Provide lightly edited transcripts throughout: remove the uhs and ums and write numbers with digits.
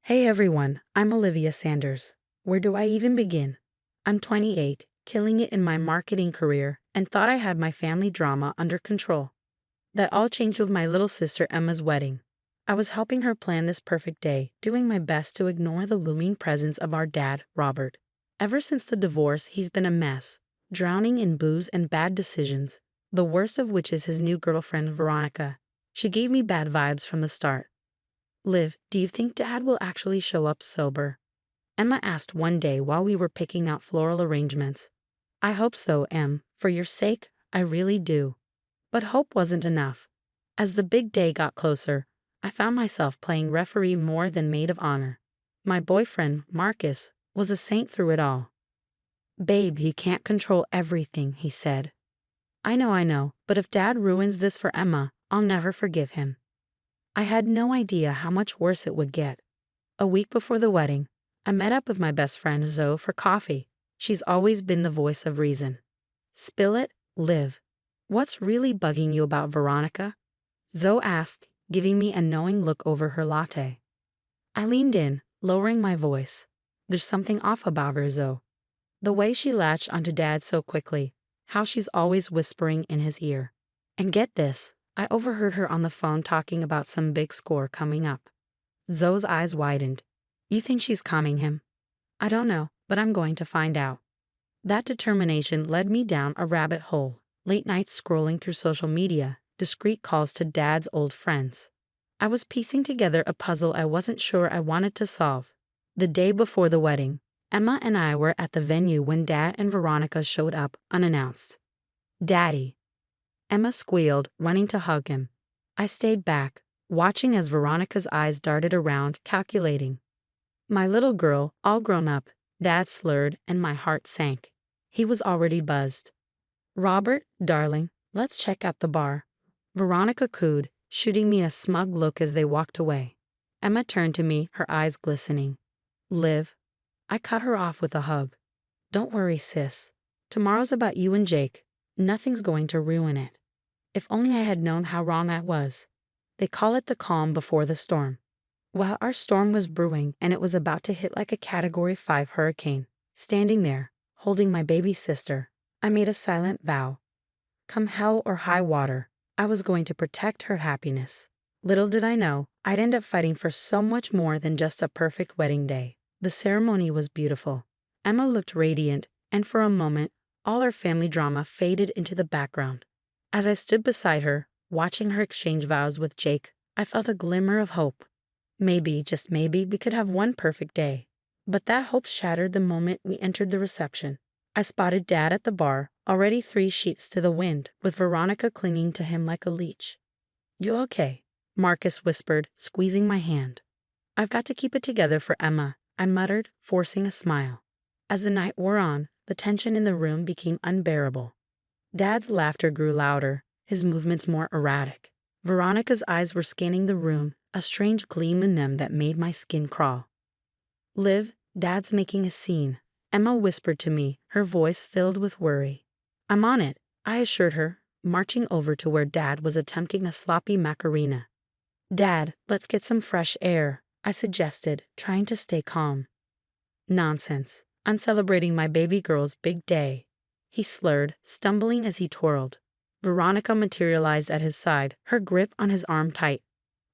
Hey everyone, I'm Olivia Sanders. Where do I even begin? I'm 28, killing it in my marketing career, and thought I had my family drama under control. That all changed with my little sister Emma's wedding. I was helping her plan this perfect day, doing my best to ignore the looming presence of our dad, Robert. Ever since the divorce, he's been a mess, drowning in booze and bad decisions, the worst of which is his new girlfriend, Veronica. She gave me bad vibes from the start. Liv, do you think Dad will actually show up sober? Emma asked one day while we were picking out floral arrangements. I hope so, Em. For your sake, I really do. But hope wasn't enough. As the big day got closer, I found myself playing referee more than maid of honor. My boyfriend, Marcus, was a saint through it all. Babe, he can't control everything, he said. I know, but if Dad ruins this for Emma, I'll never forgive him. I had no idea how much worse it would get. A week before the wedding, I met up with my best friend Zoe for coffee. She's always been the voice of reason. Spill it, Liv. What's really bugging you about Veronica? Zoe asked, giving me a knowing look over her latte. I leaned in, lowering my voice. There's something off about her, Zoe. The way she latched onto Dad so quickly, how she's always whispering in his ear. And get this, I overheard her on the phone talking about some big score coming up. Zoe's eyes widened. You think she's calming him? I don't know, but I'm going to find out. That determination led me down a rabbit hole, late nights scrolling through social media, discreet calls to Dad's old friends. I was piecing together a puzzle I wasn't sure I wanted to solve. The day before the wedding, Emma and I were at the venue when Dad and Veronica showed up unannounced. Daddy. Emma squealed, running to hug him. I stayed back, watching as Veronica's eyes darted around, calculating. My little girl, all grown up, Dad slurred, and my heart sank. He was already buzzed. Robert, darling, let's check out the bar. Veronica cooed, shooting me a smug look as they walked away. Emma turned to me, her eyes glistening. Liv. I cut her off with a hug. Don't worry, sis. Tomorrow's about you and Jake. Nothing's going to ruin it. If only I had known how wrong I was. They call it the calm before the storm. Well, our storm was brewing, and it was about to hit like a Category 5 hurricane. Standing there, holding my baby sister, I made a silent vow. Come hell or high water, I was going to protect her happiness. Little did I know, I'd end up fighting for so much more than just a perfect wedding day. The ceremony was beautiful. Emma looked radiant, and for a moment, all our family drama faded into the background. As I stood beside her, watching her exchange vows with Jake, I felt a glimmer of hope. Maybe, just maybe, we could have one perfect day. But that hope shattered the moment we entered the reception. I spotted Dad at the bar, already 3 sheets to the wind, with Veronica clinging to him like a leech. You okay? Marcus whispered, squeezing my hand. I've got to keep it together for Emma, I muttered, forcing a smile. As the night wore on, the tension in the room became unbearable. Dad's laughter grew louder, his movements more erratic. Veronica's eyes were scanning the room, a strange gleam in them that made my skin crawl. Liv, Dad's making a scene, Emma whispered to me, her voice filled with worry. I'm on it, I assured her, marching over to where Dad was attempting a sloppy macarena. Dad, let's get some fresh air, I suggested, trying to stay calm. Nonsense, I'm celebrating my baby girl's big day. He slurred, stumbling as he twirled. Veronica materialized at his side, her grip on his arm tight.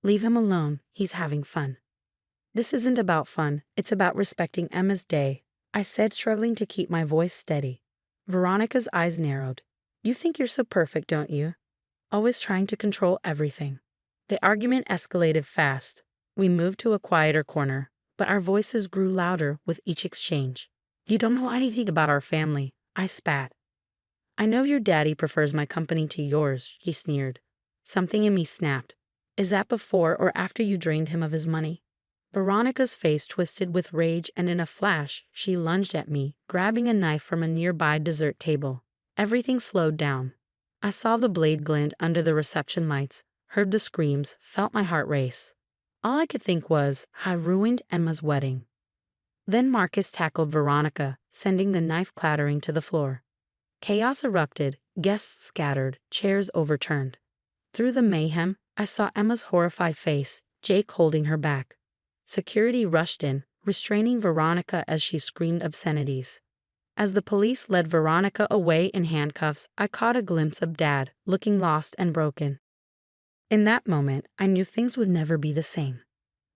Leave him alone, he's having fun. This isn't about fun, it's about respecting Emma's day, I said, struggling to keep my voice steady. Veronica's eyes narrowed. You think you're so perfect, don't you? Always trying to control everything. The argument escalated fast. We moved to a quieter corner, but our voices grew louder with each exchange. You don't know anything about our family, I spat. I know your daddy prefers my company to yours, she sneered. Something in me snapped. Is that before or after you drained him of his money? Veronica's face twisted with rage, and in a flash, she lunged at me, grabbing a knife from a nearby dessert table. Everything slowed down. I saw the blade glint under the reception lights, heard the screams, felt my heart race. All I could think was, I ruined Emma's wedding. Then Marcus tackled Veronica, sending the knife clattering to the floor. Chaos erupted, guests scattered, chairs overturned. Through the mayhem, I saw Emma's horrified face, Jake holding her back. Security rushed in, restraining Veronica as she screamed obscenities. As the police led Veronica away in handcuffs, I caught a glimpse of Dad, looking lost and broken. In that moment, I knew things would never be the same.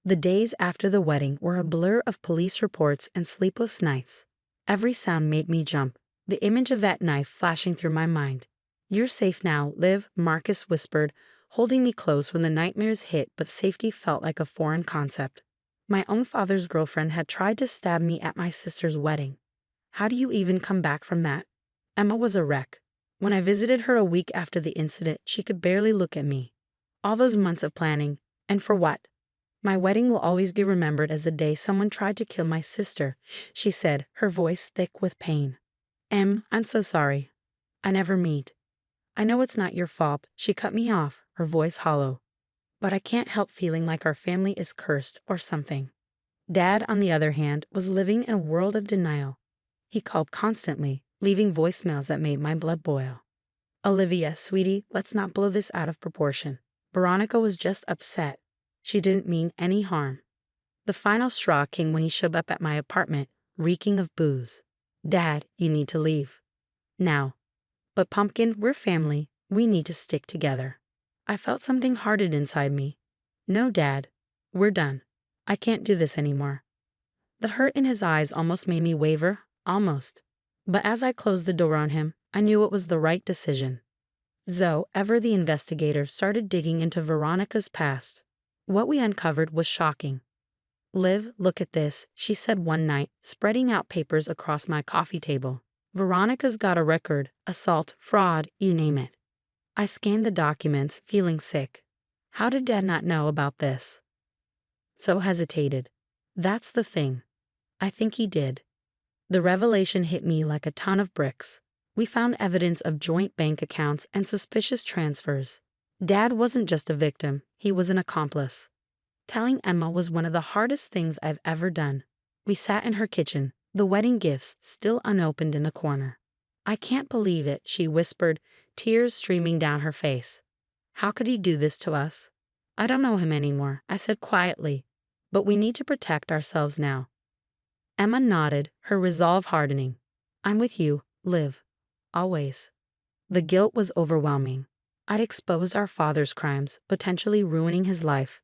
The days after the wedding were a blur of police reports and sleepless nights. Every sound made me jump, the image of that knife flashing through my mind. "You're safe now, Liv," Marcus whispered, holding me close when the nightmares hit, but safety felt like a foreign concept. My own father's girlfriend had tried to stab me at my sister's wedding. How do you even come back from that? Emma was a wreck. When I visited her a week after the incident, she could barely look at me. All those months of planning, and for what? "My wedding will always be remembered as the day someone tried to kill my sister," she said, her voice thick with pain. I'm so sorry. I never meant. "I know it's not your fault," she cut me off, her voice hollow. "But I can't help feeling like our family is cursed or something." Dad, on the other hand, was living in a world of denial. He called constantly, leaving voicemails that made my blood boil. "Olivia, sweetie, let's not blow this out of proportion. Veronica was just upset. She didn't mean any harm." The final straw came when he showed up at my apartment, reeking of booze. "Dad, you need to leave. Now." "But Pumpkin, we're family. We need to stick together." I felt something harden inside me. "No, Dad. We're done. I can't do this anymore." The hurt in his eyes almost made me waver, almost. But as I closed the door on him, I knew it was the right decision. Zoe, ever the investigator, started digging into Veronica's past. What we uncovered was shocking. "Liv, look at this," she said one night, spreading out papers across my coffee table. "Veronica's got a record, assault, fraud, you name it." I scanned the documents, feeling sick. How did Dad not know about this? So hesitated. That's the thing. I think he did. The revelation hit me like a ton of bricks. We found evidence of joint bank accounts and suspicious transfers. Dad wasn't just a victim, he was an accomplice. Telling Emma was one of the hardest things I've ever done. We sat in her kitchen, the wedding gifts still unopened in the corner. "I can't believe it," she whispered, tears streaming down her face. "How could he do this to us?" "I don't know him anymore," I said quietly, "but we need to protect ourselves now." Emma nodded, her resolve hardening. "I'm with you, Liv. Always." The guilt was overwhelming. I'd exposed our father's crimes, potentially ruining his life.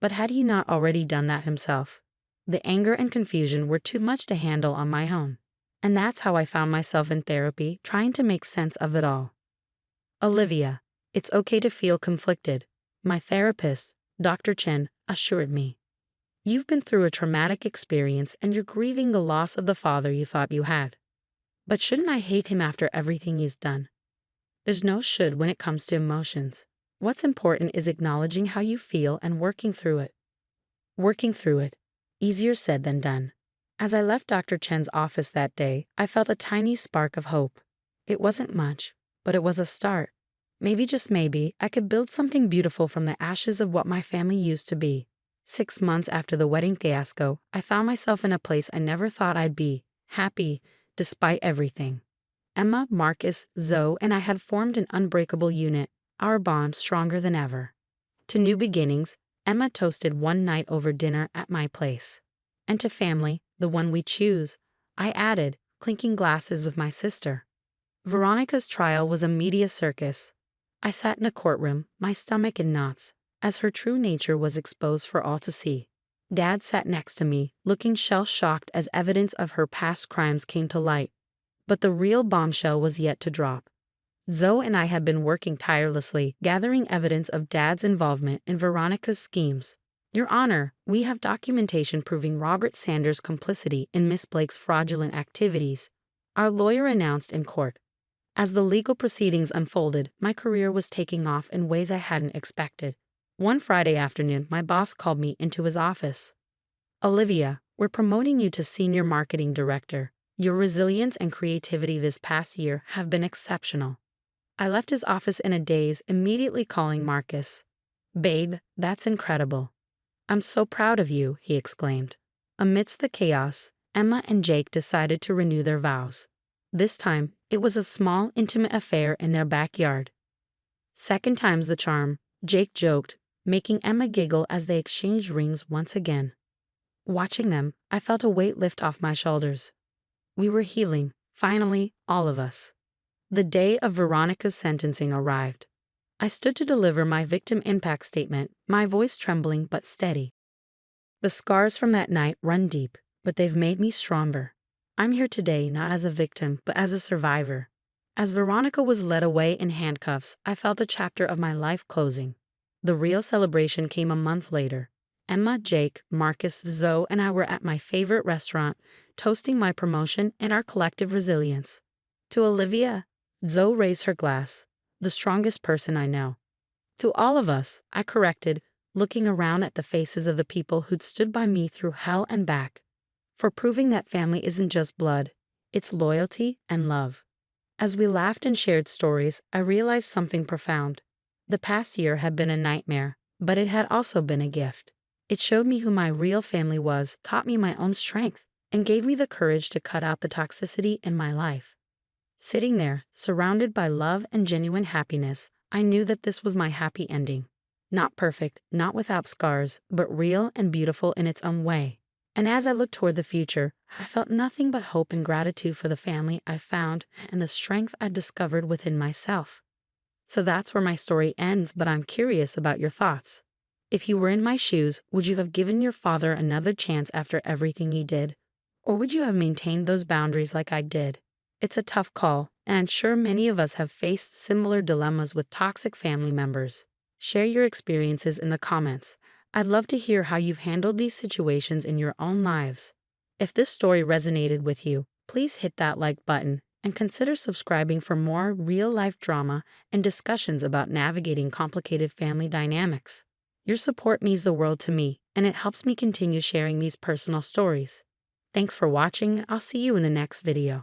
But had he not already done that himself? The anger and confusion were too much to handle on my own. And that's how I found myself in therapy, trying to make sense of it all. "Olivia, it's okay to feel conflicted," my therapist, Dr. Chen, assured me. "You've been through a traumatic experience and you're grieving the loss of the father you thought you had. But shouldn't I hate him after everything he's done?" There's no should when it comes to emotions. What's important is acknowledging how you feel and working through it. Working through it. Easier said than done. As I left Dr. Chen's office that day, I felt a tiny spark of hope. It wasn't much, but it was a start. Maybe, just maybe, I could build something beautiful from the ashes of what my family used to be. 6 months after the wedding fiasco, I found myself in a place I never thought I'd be, happy, despite everything. Emma, Marcus, Zoe, and I had formed an unbreakable unit, our bond stronger than ever. To new beginnings, Emma toasted one night over dinner at my place. And to family, the one we choose, I added, clinking glasses with my sister. Veronica's trial was a media circus. I sat in a courtroom, my stomach in knots, as her true nature was exposed for all to see. Dad sat next to me, looking shell-shocked as evidence of her past crimes came to light. But the real bombshell was yet to drop. Zoe and I had been working tirelessly, gathering evidence of Dad's involvement in Veronica's schemes. "Your Honor, we have documentation proving Robert Sanders' complicity in Miss Blake's fraudulent activities," our lawyer announced in court. As the legal proceedings unfolded, my career was taking off in ways I hadn't expected. One Friday afternoon, my boss called me into his office. "Olivia, we're promoting you to Senior Marketing Director. Your resilience and creativity this past year have been exceptional." I left his office in a daze, immediately calling Marcus. "Babe, that's incredible." "I'm so proud of you," he exclaimed. Amidst the chaos, Emma and Jake decided to renew their vows. This time, it was a small, intimate affair in their backyard. "Second time's the charm," Jake joked, making Emma giggle as they exchanged rings once again. Watching them, I felt a weight lift off my shoulders. We were healing, finally, all of us. The day of Veronica's sentencing arrived. I stood to deliver my victim impact statement, my voice trembling but steady. The scars from that night run deep, but they've made me stronger. I'm here today not as a victim, but as a survivor. As Veronica was led away in handcuffs, I felt a chapter of my life closing. The real celebration came a month later. Emma, Jake, Marcus, Zoe, and I were at my favorite restaurant, toasting my promotion and our collective resilience. To Olivia, Zoe raised her glass, the strongest person I know. To all of us, I corrected, looking around at the faces of the people who'd stood by me through hell and back, for proving that family isn't just blood, it's loyalty and love. As we laughed and shared stories, I realized something profound. The past year had been a nightmare, but it had also been a gift. It showed me who my real family was, taught me my own strength, and gave me the courage to cut out the toxicity in my life. Sitting there, surrounded by love and genuine happiness, I knew that this was my happy ending. Not perfect, not without scars, but real and beautiful in its own way. And as I looked toward the future, I felt nothing but hope and gratitude for the family I found and the strength I discovered within myself. So that's where my story ends, but I'm curious about your thoughts. If you were in my shoes, would you have given your father another chance after everything he did? Or would you have maintained those boundaries like I did? It's a tough call, and I'm sure many of us have faced similar dilemmas with toxic family members. Share your experiences in the comments. I'd love to hear how you've handled these situations in your own lives. If this story resonated with you, please hit that like button and consider subscribing for more real-life drama and discussions about navigating complicated family dynamics. Your support means the world to me, and it helps me continue sharing these personal stories. Thanks for watching, and I'll see you in the next video.